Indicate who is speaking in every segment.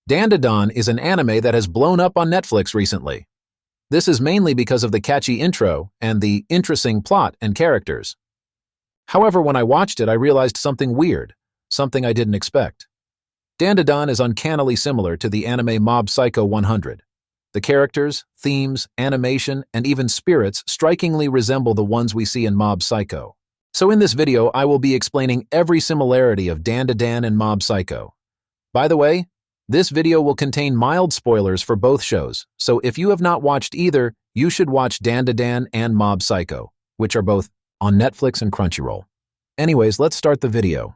Speaker 1: Dandadan is an anime that has blown up on Netflix recently. This is mainly because of the catchy intro and the interesting plot and characters. However, when I watched it, I realized something weird, something I didn't expect. Dandadan is uncannily similar to the anime Mob Psycho 100. The characters, themes, animation, and even spirits strikingly resemble the ones we see in Mob Psycho. So in this video, I will be explaining every similarity of Dandadan and Mob Psycho. By the way, this video will contain mild spoilers for both shows, so if you have not watched either, you should watch Dandadan and Mob Psycho, which are both on Netflix and Crunchyroll. Anyways, let's start the video.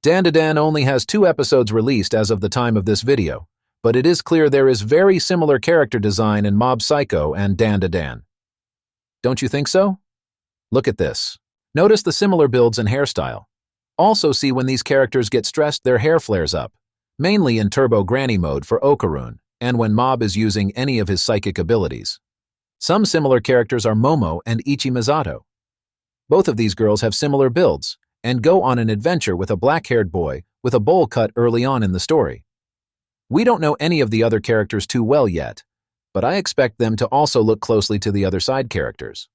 Speaker 1: Dandadan only has 2 episodes released as of the time of this video, but it is clear there is very similar character design in Mob Psycho and Dandadan. Don't you think so? Look at this. Notice the similar builds and hairstyle. Also see when these characters get stressed, their hair flares up, mainly in Turbo Granny mode for Okarun, and when Mob is using any of his psychic abilities. Some similar characters are Momo and Ichi Misato. Both of these girls have similar builds, and go on an adventure with a black-haired boy with a bowl cut early on in the story. We don't know any of the other characters too well yet, but I expect them to also look closely to the other side characters.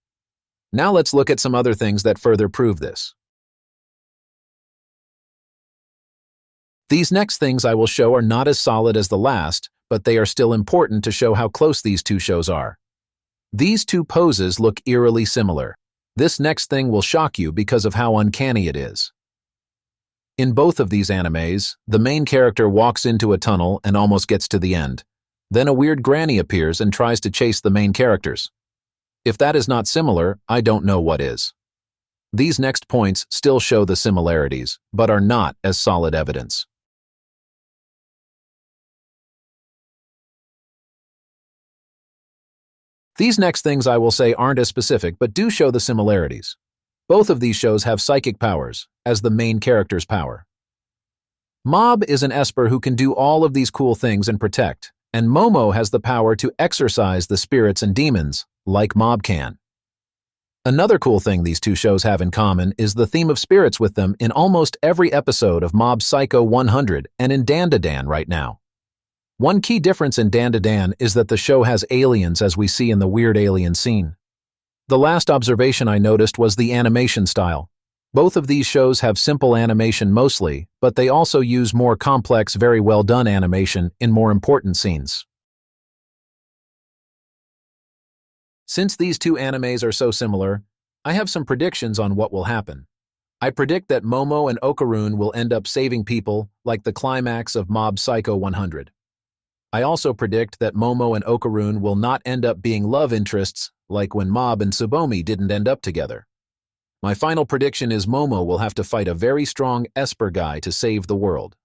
Speaker 1: Now let's look at some other things that further prove this. These next things I will show are not as solid as the last, but they are still important to show how close these two shows are. These two poses look eerily similar. This next thing will shock you because of how uncanny it is. In both of these animes, the main character walks into a tunnel and almost gets to the end. Then a weird granny appears and tries to chase the main characters. If that is not similar, I don't know what is. These next points still show the similarities, but are not as solid evidence. These next things I will say aren't as specific, but do show the similarities. Both of these shows have psychic powers, as the main character's power. Mob is an Esper who can do all of these cool things and protect, and Momo has the power to exorcise the spirits and demons, like Mob can. Another cool thing these two shows have in common is the theme of spirits with them in almost every episode of Mob Psycho 100 and in Dandadan right now. One key difference in Dandadan is that the show has aliens as we see in the weird alien scene. The last observation I noticed was the animation style. Both of these shows have simple animation mostly, but they also use more complex, very well done animation in more important scenes. Since these two animes are so similar, I have some predictions on what will happen. I predict that Momo and Okarun will end up saving people like the climax of Mob Psycho 100. I also predict that Momo and Okarun will not end up being love interests like when Mob and Tsubomi didn't end up together. My final prediction is Momo will have to fight a very strong Esper guy to save the world.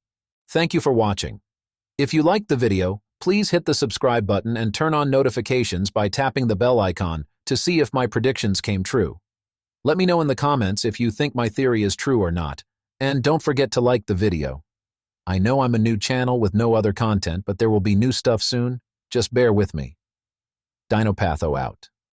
Speaker 1: Thank you for watching. If you liked the video, please hit the subscribe button and turn on notifications by tapping the bell icon to see if my predictions came true. Let me know in the comments if you think my theory is true or not, and don't forget to like the video. I know I'm a new channel with no other content, but there will be new stuff soon. Just bear with me. Dinopatho out.